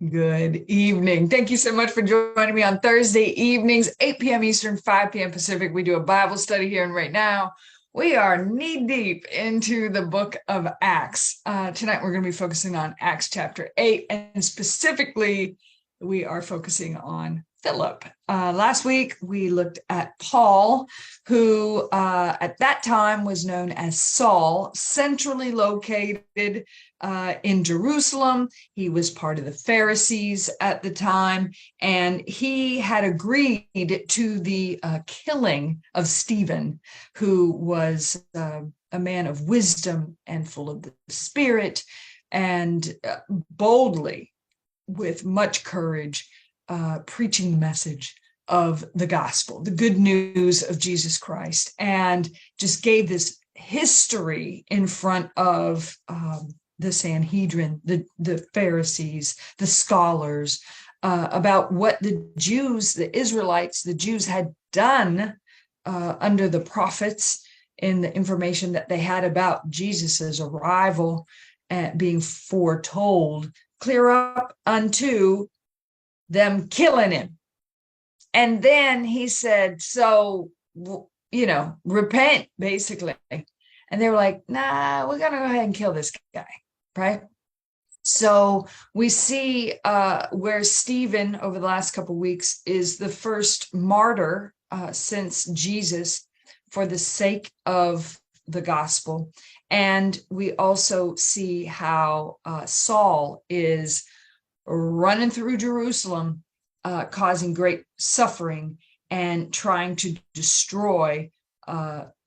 Good evening. Thank you so much for joining me on Thursday evenings, 8 p.m. Eastern, 5 p.m. Pacific. We do a Bible study here, and right now we are knee deep into the book of Acts. Tonight we're going to be focusing on Acts chapter 8, and specifically we are focusing on Philip. Last week we looked at Paul, who at that time was known as Saul, centrally located in Jerusalem. He was part of the Pharisees at the time, and he had agreed to the killing of Stephen, who was a man of wisdom and full of the Spirit, and boldly, with much courage, preaching the message of the gospel, the good news of Jesus Christ, and just gave this history in front of the Sanhedrin, the Pharisees, the scholars, about what the Jews, the Israelites, the Jews had done under the prophets, in the information that they had about Jesus's arrival and being foretold, clear up unto them killing him. And then he said, so, repent, basically. And they were like, nah, we're going to go ahead and kill this guy, right? So we see where Stephen, over the last couple of weeks, is the first martyr since Jesus for the sake of the gospel. And we also see how Saul is running through Jerusalem, causing great suffering and trying to destroy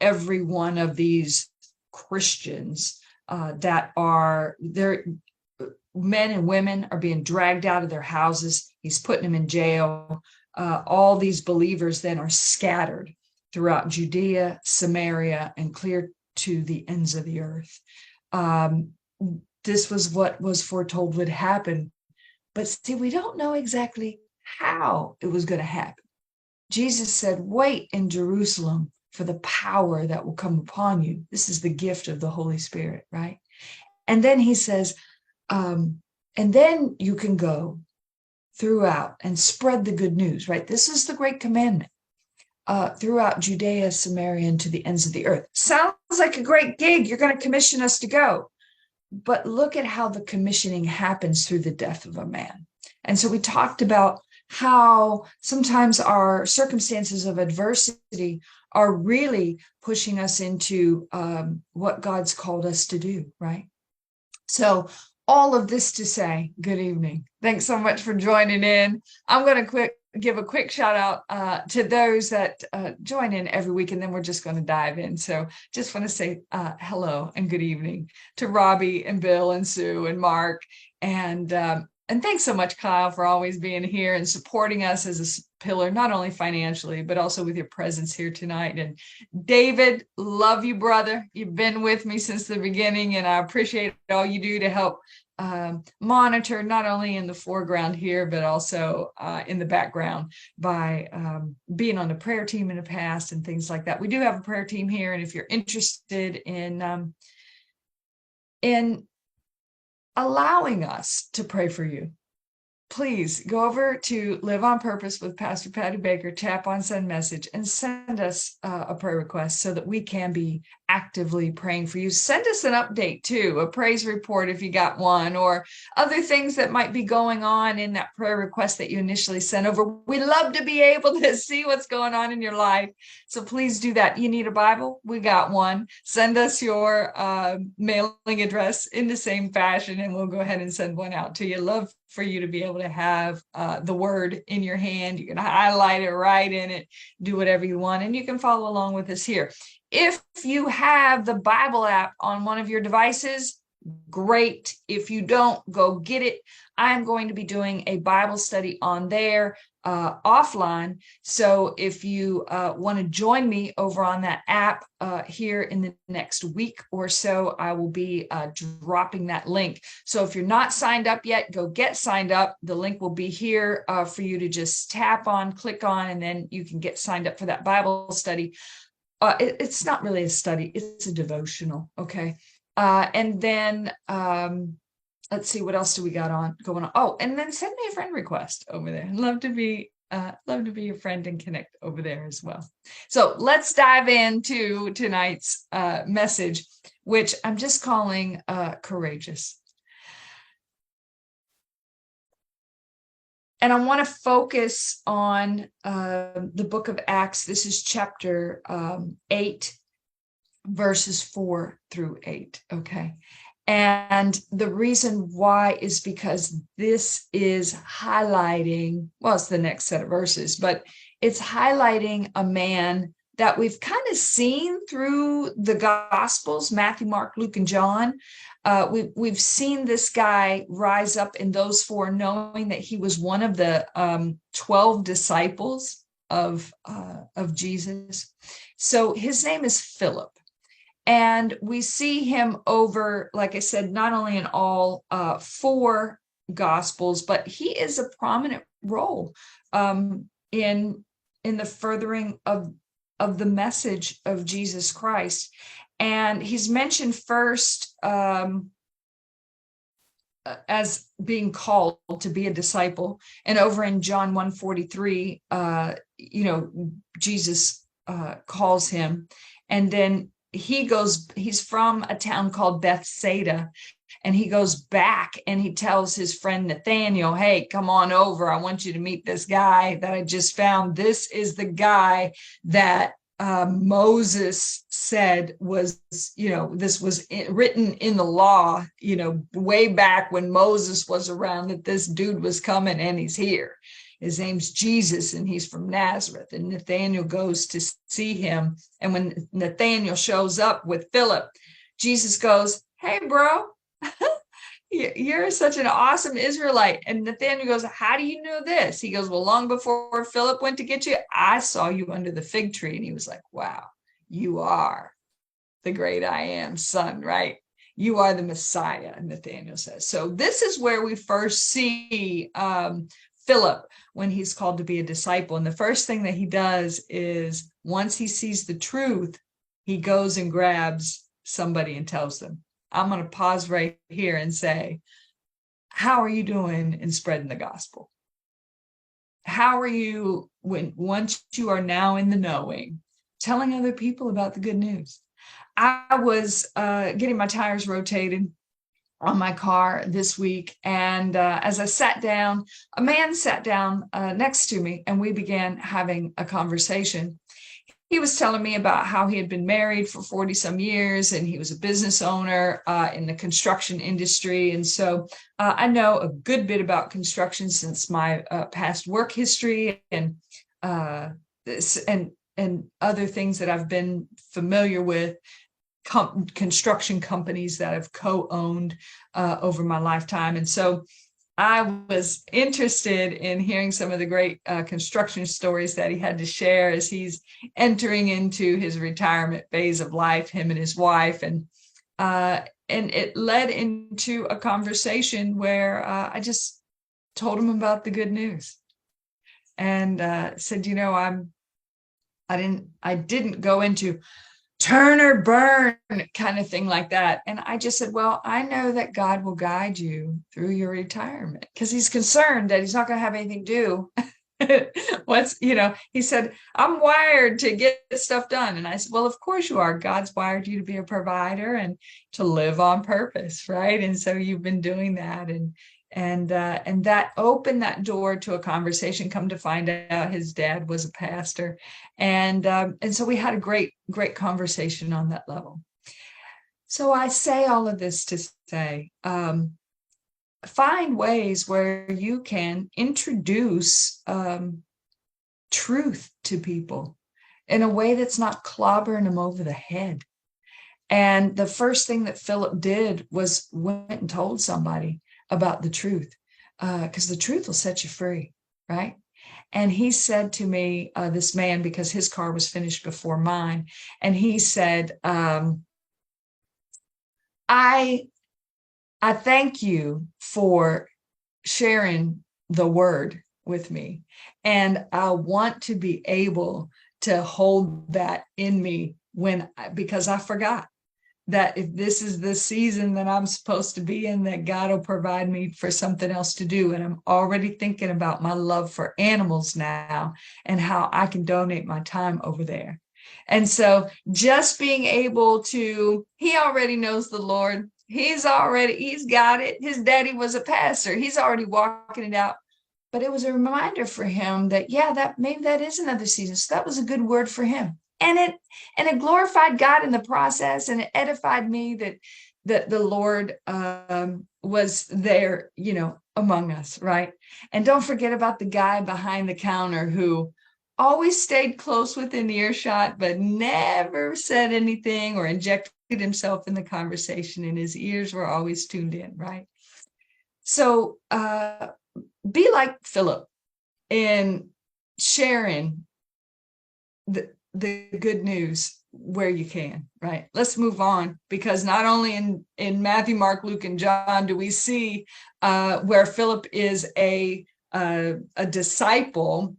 every one of these Christians that are there. Men and women are being dragged out of their houses. He's putting them in jail. All these believers then are scattered throughout Judea, Samaria, and clear to the ends of the earth. This was what was foretold would happen. But see, we don't know exactly how it was going to happen. Jesus said, wait in Jerusalem for the power that will come upon you. This is the gift of the Holy Spirit, right? And then he says, and then you can go throughout and spread the good news, right? This is the great commandment, throughout Judea, Samaria, and to the ends of the earth. Sounds like a great gig. You're going to commission us to go. But look at how the commissioning happens through the death of a man. And so we talked about how sometimes our circumstances of adversity are really pushing us into what God's called us to do, right? So all of this to say, good evening. Thanks so much for joining in. I'm going to give a quick shout out to those that join in every week, and then we're just going to dive in. So just want to say hello and good evening to Robbie and Bill and Sue and Mark, and thanks so much, Kyle, for always being here and supporting us as a pillar, not only financially, but also with your presence here tonight. And David, love you, brother. You've been with me since the beginning, and I appreciate all you do to help monitor, not only in the foreground here, but also in the background by being on the prayer team in the past and things like that. We do have a prayer team here, and if you're interested in allowing us to pray for you, please go over to Live on Purpose with Pastor Patty Baker, tap on send message, and send us a prayer request so that we can be actively praying for you. Send us an update too, a praise report if you got one, or other things that might be going on in that prayer request that you initially sent over. We love to be able to see what's going on in your life. So please do that. You need a Bible? We got one. Send us your mailing address in the same fashion, and we'll go ahead and send one out to you. Love for you to be able to have the word in your hand. You can highlight it, write in it, do whatever you want, and you can follow along with us here. If you have the Bible app on one of your devices, great. If you don't, go get it. I'm going to be doing a Bible study on there offline. So if you want to join me over on that app here in the next week or so, I will be dropping that link. So if you're not signed up yet, go get signed up. The link will be here for you to just tap on, click on, and then you can get signed up for that Bible study. It's not really a study, it's a devotional, okay? And then let's see, what else do we got going on? Oh, and then send me a friend request over there. Love to be your friend and connect over there as well. So let's dive into tonight's message, which I'm just calling courageous. And I want to focus on the book of Acts. This is chapter 8, verses 4-8. Okay. And the reason why is because this is highlighting, well, it's the next set of verses, but it's highlighting a man that we've kind of seen through the Gospels, Matthew, Mark, Luke, and John. We've seen this guy rise up in those four, knowing that he was one of the 12 disciples of Jesus. So his name is Philip. And we see him over, like I said, not only in all four Gospels, but he is a prominent role in the furthering of the message of Jesus Christ. And he's mentioned first as being called to be a disciple. And over in John 1:43, Jesus calls him. And then he's from a town called Bethsaida, and he goes back and he tells his friend Nathaniel, hey, come on over. I want you to meet this guy that I just found. This is the guy that Moses said was, this was written in the law, way back when Moses was around, that this dude was coming and he's here. His name's Jesus, and he's from Nazareth. And Nathaniel goes to see him. And when Nathaniel shows up with Philip, Jesus goes, hey, bro, you're such an awesome Israelite. And Nathaniel goes, how do you know this? He goes, well, long before Philip went to get you, I saw you under the fig tree. And he was like, wow, you are the great I am son, right? You are the Messiah, Nathaniel says. So this is where we first see Philip when he's called to be a disciple. And the first thing that he does is, once he sees the truth, he goes and grabs somebody and tells them. I'm going to pause right here and say, how are you doing in spreading the gospel? How are you, once you are now in the knowing, telling other people about the good news? I was getting my tires rotated on my car this week. And as I sat down, a man sat down next to me, and we began having a conversation. He was telling me about how he had been married for 40 some years, and he was a business owner in the construction industry. And so I know a good bit about construction since my past work history and other things that I've been familiar with. Construction companies that I've co-owned over my lifetime. And so I was interested in hearing some of the great construction stories that he had to share as he's entering into his retirement phase of life, him and his wife. And it led into a conversation where I just told him about the good news and said, I didn't go into turn or burn kind of thing like that. And I just said, well, I know that God will guide you through your retirement, because he's concerned that he's not going to have anything to do. He said, I'm wired to get stuff done. And I said, well, of course you are. God's wired you to be a provider and to live on purpose, right? And so you've been doing that. And that opened that door to a conversation. Come to find out, his dad was a pastor. And so we had a great conversation on that level. So I say all of this to say, find ways where you can introduce truth to people in a way that's not clobbering them over the head. And the first thing that Philip did was went and told somebody about the truth, because the truth will set you free, right? And he said to me, this man, because his car was finished before mine, and he said, I thank you for sharing the word with me, and I want to be able to hold that in me because I forgot. that if this is the season that I'm supposed to be in, that God will provide me for something else to do. And I'm already thinking about my love for animals now and how I can donate my time over there. And so just being able to, he already knows the Lord. He's got it. His daddy was a pastor. He's already walking it out. But it was a reminder for him that, yeah, that maybe that is another season. So that was a good word for him. And it glorified God in the process, and it edified me that the Lord was there, among us, right? And don't forget about the guy behind the counter who always stayed close within earshot, but never said anything or injected himself in the conversation, and his ears were always tuned in, right? So be like Philip in sharing the good news where you can, right? Let's move on, because not only in Matthew, Mark, Luke, and John do we see where Philip is a disciple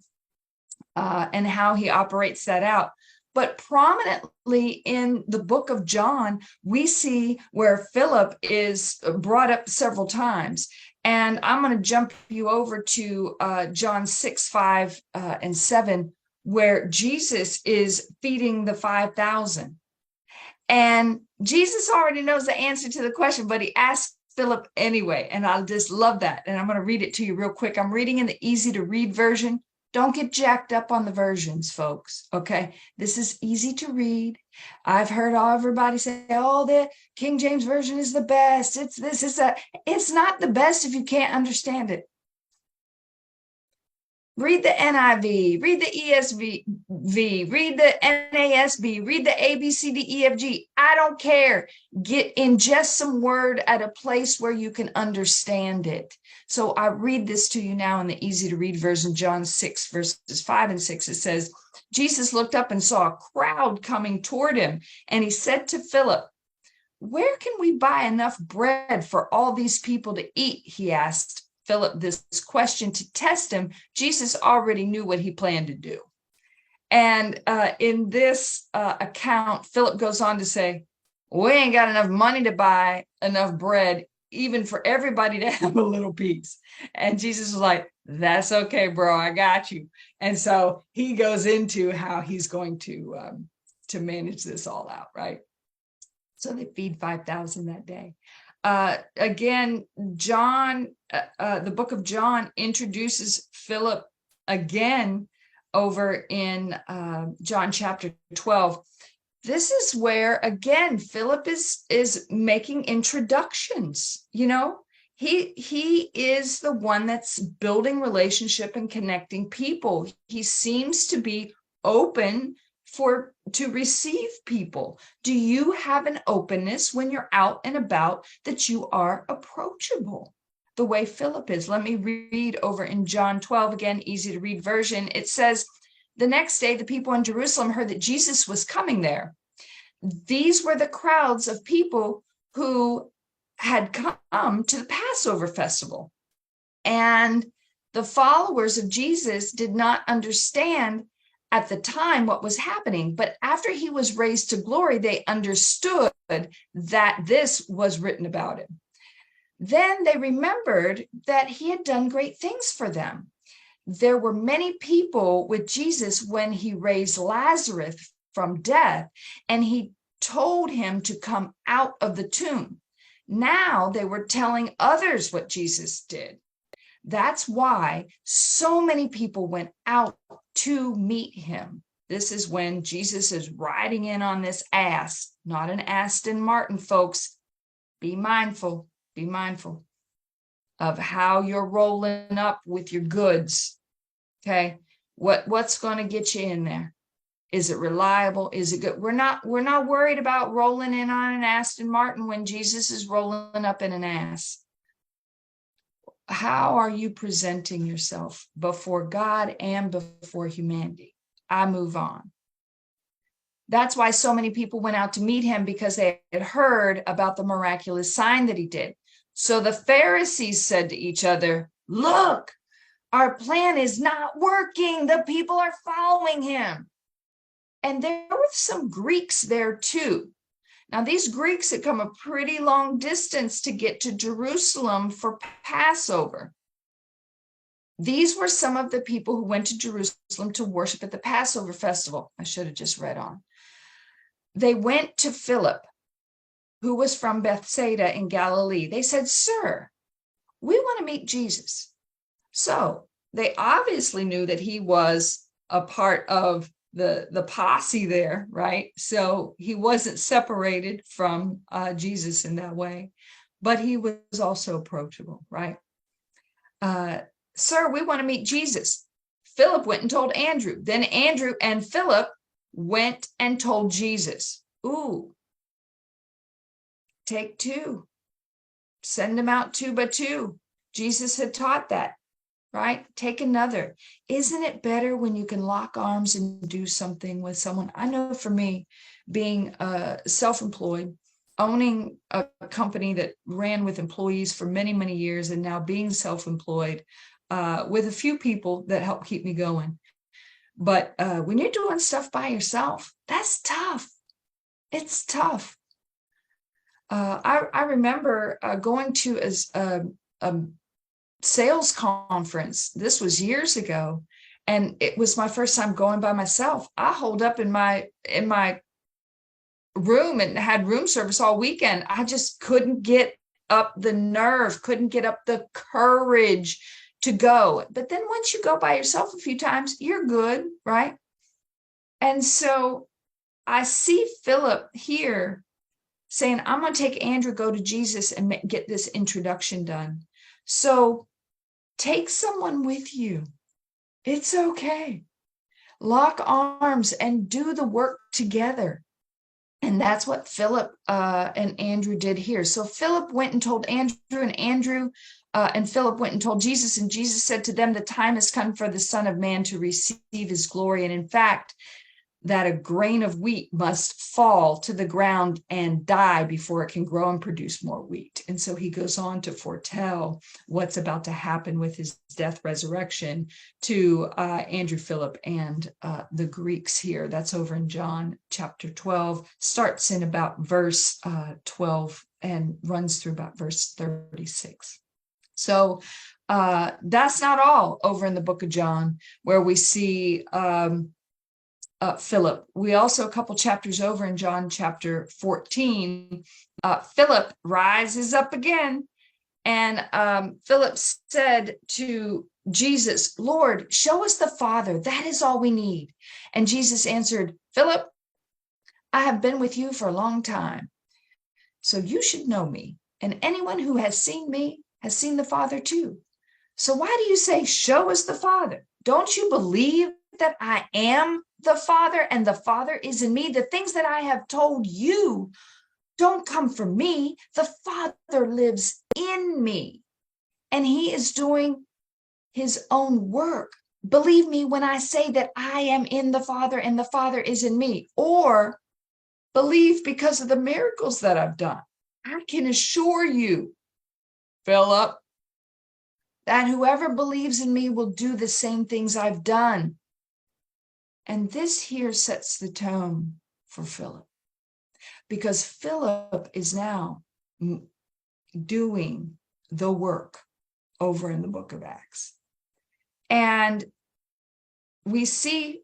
and how he operates that out, but prominently in the book of John, we see where Philip is brought up several times. And I'm going to jump you over to John 6, 5, and 7, where Jesus is feeding the 5,000. And Jesus already knows the answer to the question, but he asks Philip anyway. And I just love that. And I'm going to read it to you real quick. I'm reading in the easy to read version. Don't get jacked up on the versions, folks. Okay. This is easy to read. I've heard everybody say, oh, the King James Version is the best. It's this, it's that. It's not the best if you can't understand it. Read the NIV, read the ESV, read the NASB, read the ABCDEFG. I don't care. Get ingest some word at a place where you can understand it. So I read this to you now in the easy to read version, John 6, verses 5 and 6. It says, Jesus looked up and saw a crowd coming toward him, and he said to Philip, where can we buy enough bread for all these people to eat? He asked Philip this question to test him. Jesus already knew what he planned to do. And in this account, Philip goes on to say, we ain't got enough money to buy enough bread, even for everybody to have a little piece. And Jesus was like, that's okay, bro, I got you. And so he goes into how he's going to manage this all out, right? So they feed 5,000 that day. Again, John, the book of John introduces Philip again over in John chapter 12. This is where, again, Philip is making introductions. He is the one that's building relationship and connecting people. He seems to be open to receive people. Do you have an openness when you're out and about, that you are approachable the way Philip is? Let me read over in John 12, again, easy to read version. It says, the next day, the people in Jerusalem heard that Jesus was coming there. These were the crowds of people who had come to the Passover festival. And the followers of Jesus did not understand at the time what was happening, but after he was raised to glory, they understood that this was written about him. Then they remembered that he had done great things for them. There were many people with Jesus when he raised Lazarus from death, and he told him to come out of the tomb. Now they were telling others what Jesus did. That's why so many people went out to meet him. This is when Jesus is riding in on this ass, not an Aston Martin, folks. Be mindful of how you're rolling up with your goods. Okay. What's going to get you in there? Is it reliable? Is it good? We're not worried about rolling in on an Aston Martin when Jesus is rolling up in an ass. How are you presenting yourself before God and before humanity? I move on. That's why so many people went out to meet him, because they had heard about the miraculous sign that he did. So the Pharisees said to each other, look, our plan is not working. The people are following him. And there were some Greeks there too. Now, these Greeks had come a pretty long distance to get to Jerusalem for Passover. These were some of the people who went to Jerusalem to worship at the Passover festival. I should have just read on. They went to Philip, who was from Bethsaida in Galilee. They said, "Sir, we want to meet Jesus." So they obviously knew that he was a part of the posse there, right? So he wasn't separated from Jesus in that way, but he was also approachable, right? "Sir, we want to meet Jesus." Philip went and told Andrew. Then Andrew and Philip went and told Jesus. Ooh, take two. Send them out two by two. Jesus had taught that, right? Take another. Isn't it better when you can lock arms and do something with someone? I know for me, being self-employed, owning a company that ran with employees for many, many years, and now being self-employed with a few people that help keep me going. But when you're doing stuff by yourself, that's tough. It's tough. I remember going to a sales conference. This was years ago, and it was my first time going by myself. I holed up in my room and had room service all weekend. I just couldn't get up the nerve, couldn't get up the courage to go. But then once you go by yourself a few times, you're good, right? And so I see Philip here saying, "I'm going to take Andrew, go to Jesus, and get this introduction done." So take someone with you. It's okay. Lock arms and do the work together. And that's what Philip and Andrew did here. So Philip went and told Andrew, and Andrew and Philip went and told Jesus. And Jesus said to them, "The time has come for the Son of Man to receive his glory. And in fact, that a grain of wheat must fall to the ground and die before it can grow and produce more wheat." And so he goes on to foretell what's about to happen with his death, resurrection to Andrew, Philip, and the Greeks here. That's over in John chapter 12, starts in about verse 12 and runs through about verse 36. So that's not all over in the book of John, where we see Philip. We also, a couple chapters over in John chapter 14, Philip rises up again, and Philip said to Jesus, "Lord, show us the Father. That is all we need." And Jesus answered, "Philip, I have been with you for a long time, so you should know me. And anyone who has seen me has seen the Father too. So why do you say, 'Show us the Father'? Don't you believe that I am the Father and the Father is in me? The things that I have told you don't come from me. The Father lives in me, and he is doing his own work. Believe me when I say that I am in the Father and the Father is in me, or believe because of the miracles that I've done. I can assure you, Philip, that whoever believes in me will do the same things I've done." And this here sets the tone for Philip, because Philip is now doing the work over in the book of Acts. And we see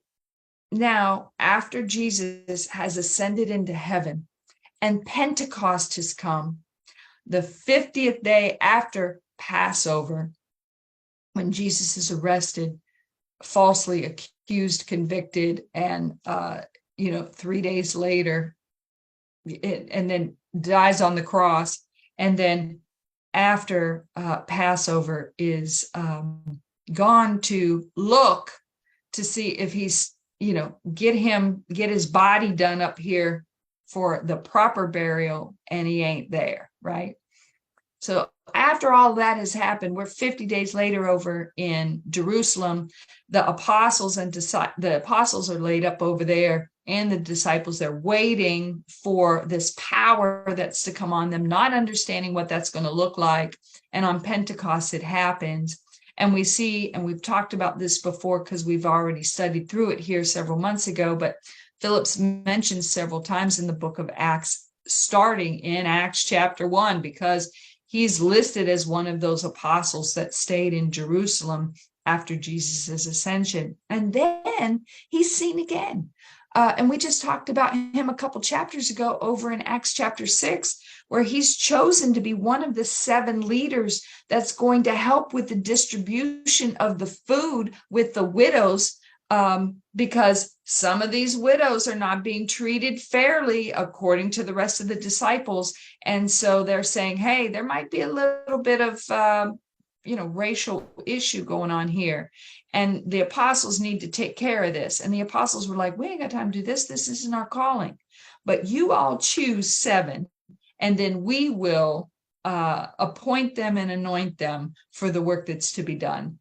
now, after Jesus has ascended into heaven and Pentecost has come, the 50th day after Passover, when Jesus is arrested, falsely accused, convicted, and 3 days later, and then dies on the cross. And then after Passover is gone to look to see if he's, get his body done up here for the proper burial, and he ain't there, right? So after all that has happened, we're 50 days later over in Jerusalem. The apostles are laid up over there, and the disciples, they're waiting for this power that's to come on them, not understanding what that's going to look like. And on Pentecost, it happens. And we see, and we've talked about this before because we've already studied through it here several months ago, but Philip's mentioned several times in the book of Acts starting in Acts chapter 1, because he's listed as one of those apostles that stayed in Jerusalem after Jesus' ascension. And then he's seen again. And we just talked about him a couple chapters ago over in Acts chapter 6, where he's chosen to be one of the 7 leaders that's going to help with the distribution of the food with the widows, because some of these widows are not being treated fairly according to the rest of the disciples. And so they're saying, hey, there might be a little bit of racial issue going on here, and the apostles need to take care of this. And the apostles were like, we ain't got time to do this. This isn't our calling, but you all choose 7, and then we will appoint them and anoint them for the work that's to be done.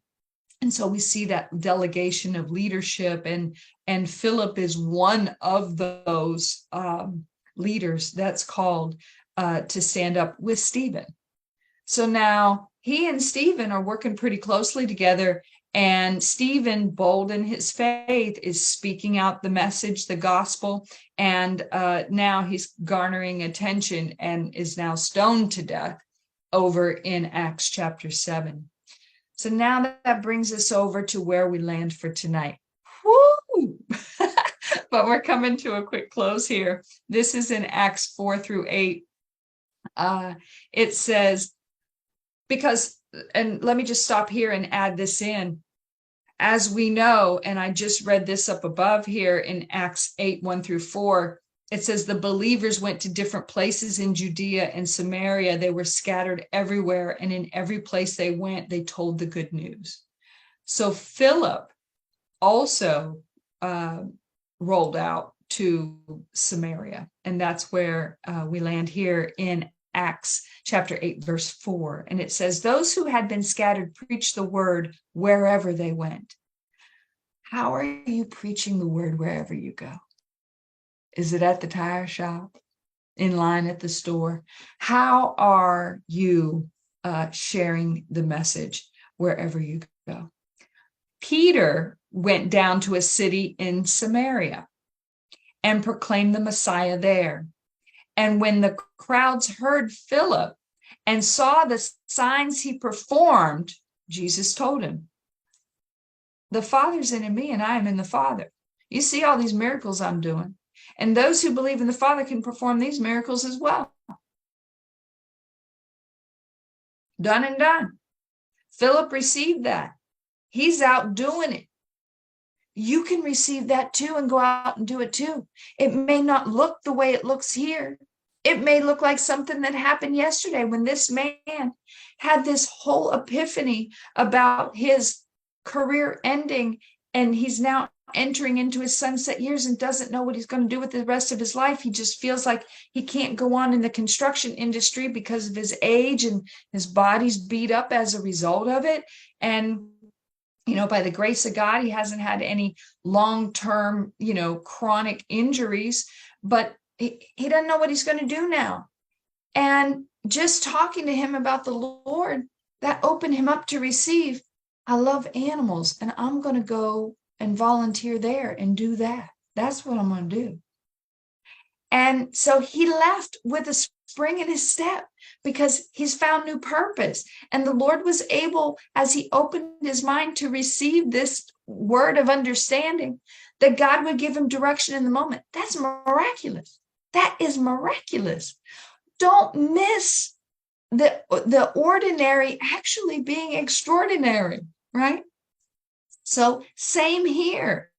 And so we see that delegation of leadership, and Philip is one of those leaders that's called to stand up with Stephen. So now he and Stephen are working pretty closely together, and Stephen, bold in his faith, is speaking out the message, the gospel, and now he's garnering attention and is now stoned to death over in Acts chapter 7. So now that brings us over to where we land for tonight. Woo! But we're coming to a quick close here. This is in Acts 4-8. It says, because, and let me just stop here and add this in. As we know, and I just read this up above here in Acts 8:1-4, it says the believers went to different places in Judea and Samaria. They were scattered everywhere, and in every place they went, they told the good news. So Philip also rolled out to Samaria, and that's where we land here in Acts chapter 8:4. And it says, those who had been scattered preached the word wherever they went. How are you preaching the word wherever you go? Is it at the tire shop, in line at the store? How are you sharing the message wherever you go? Peter went down to a city in Samaria and proclaimed the Messiah there. And when the crowds heard Philip and saw the signs he performed, Jesus told him, the Father's in me and I am in the Father. You see all these miracles I'm doing. And those who believe in the Father can perform these miracles as well. Done and done. Philip received that. He's out doing it. You can receive that too and go out and do it too. It may not look the way it looks here. It may look like something that happened yesterday when this man had this whole epiphany about his career ending, and he's now entering into his sunset years and doesn't know what he's going to do with the rest of his life. He just feels like he can't go on in the construction industry because of his age, and his body's beat up as a result of it. And by the grace of God, he hasn't had any long-term, chronic injuries, but he doesn't know what he's going to do now. And just talking to him about the Lord, that opened him up to receive, I love animals, and I'm going to go and volunteer there and do that. That's what I'm going to do. And so he left with a spring in his step because he's found new purpose. And the Lord was able, as he opened his mind to receive this word of understanding, that God would give him direction in the moment. That's miraculous. That is miraculous. Don't miss the ordinary actually being extraordinary, right? So same here.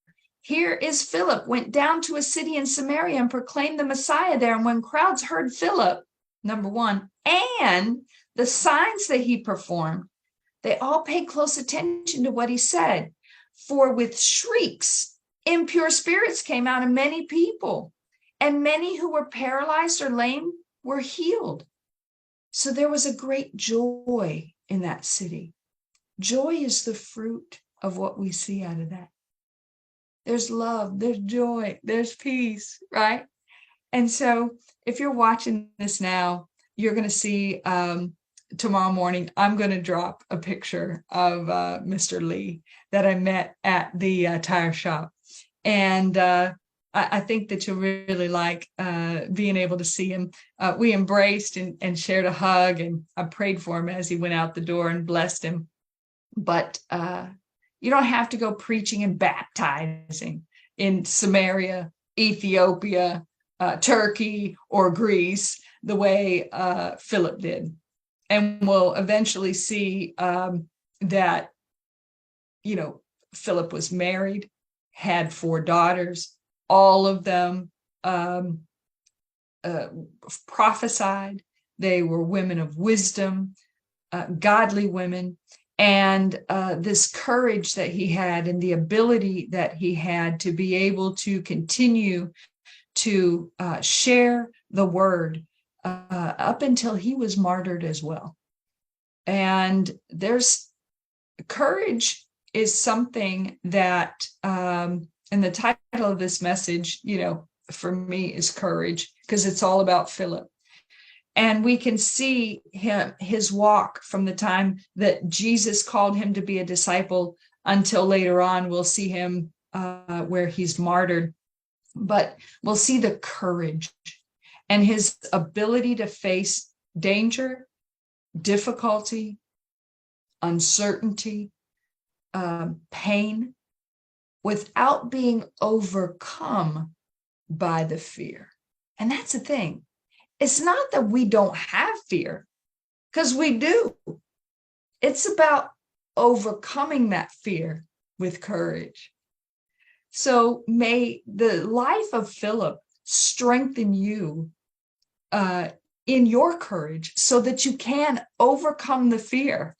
Here is Philip, went down to a city in Samaria and proclaimed the Messiah there. And when crowds heard Philip, number one, and the signs that he performed, they all paid close attention to what he said. For with shrieks, impure spirits came out of many people, and many who were paralyzed or lame were healed. So there was a great joy in that city. Joy is the fruit of what we see out of that. There's love, there's joy, there's peace, right? And so if you're watching this now, you're going to see tomorrow morning, I'm going to drop a picture of Mr. Lee that I met at the tire shop. And I think that you'll really like being able to see him. We embraced and shared a hug, and I prayed for him as he went out the door and blessed him. But you don't have to go preaching and baptizing in Samaria, Ethiopia, Turkey, or Greece the way Philip did. And we'll eventually see that, Philip was married, had 4 daughters, all of them prophesied. They were women of wisdom, godly women. And this courage that he had and the ability that he had to be able to continue to share the word up until he was martyred as well. And there's courage is something that, and the title of this message, for me is courage, because it's all about Philip. And we can see his walk from the time that Jesus called him to be a disciple until later on. We'll see him where he's martyred, but we'll see the courage and his ability to face danger, difficulty, uncertainty, pain, without being overcome by the fear. And that's the thing. It's not that we don't have fear, because we do. It's about overcoming that fear with courage. So may the life of Philip strengthen you in your courage so that you can overcome the fear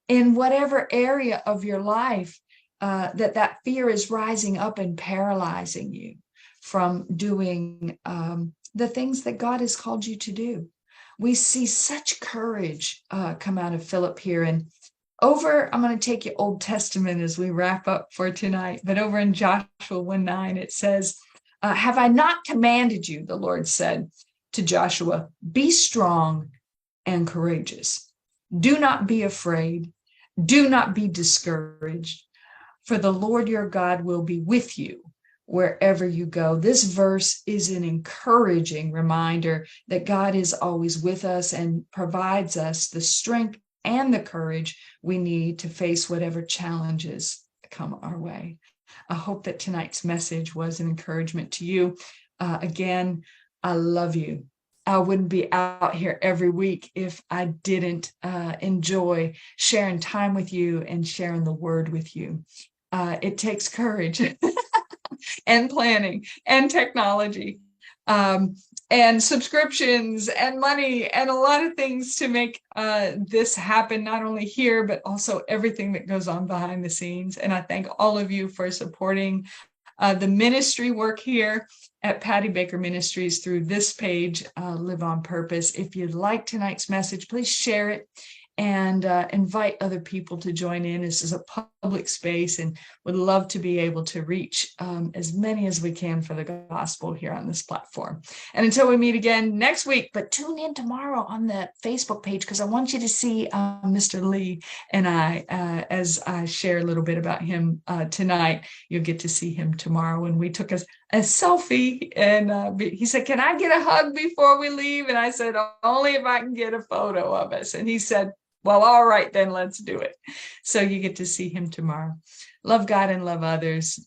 in whatever area of your life that fear is rising up and paralyzing you from doing the things that God has called you to do. We see such courage come out of Philip here. And I'm going to take you Old Testament as we wrap up for tonight, but over in Joshua 1:9, it says, have I not commanded you, the Lord said to Joshua, be strong and courageous. Do not be afraid. Do not be discouraged, for the Lord your God will be with you wherever you go. This verse is an encouraging reminder that God is always with us and provides us the strength and the courage we need to face whatever challenges come our way. I hope that tonight's message was an encouragement to you. Again, I love you. I wouldn't be out here every week if I didn't enjoy sharing time with you and sharing the word with you. It takes courage and planning and technology and subscriptions and money and a lot of things to make this happen, not only here, but also everything that goes on behind the scenes. And I thank all of you for supporting the ministry work here at Patty Baker Ministries through this page, Live on Purpose. If you like tonight's message, please share it and invite other people to join in. This is a public space and would love to be able to reach as many as we can for the gospel here on this platform. And until we meet again next week, but tune in tomorrow on the Facebook page, because I want you to see Mr. Lee and I, as I share a little bit about him tonight. You'll get to see him tomorrow. And we took a selfie, and he said, can I get a hug before we leave? And I said, only if I can get a photo of us. And he said, well, all right, then let's do it. So you get to see him tomorrow. Love God and love others,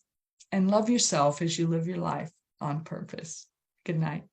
and love yourself as you live your life on purpose. Good night.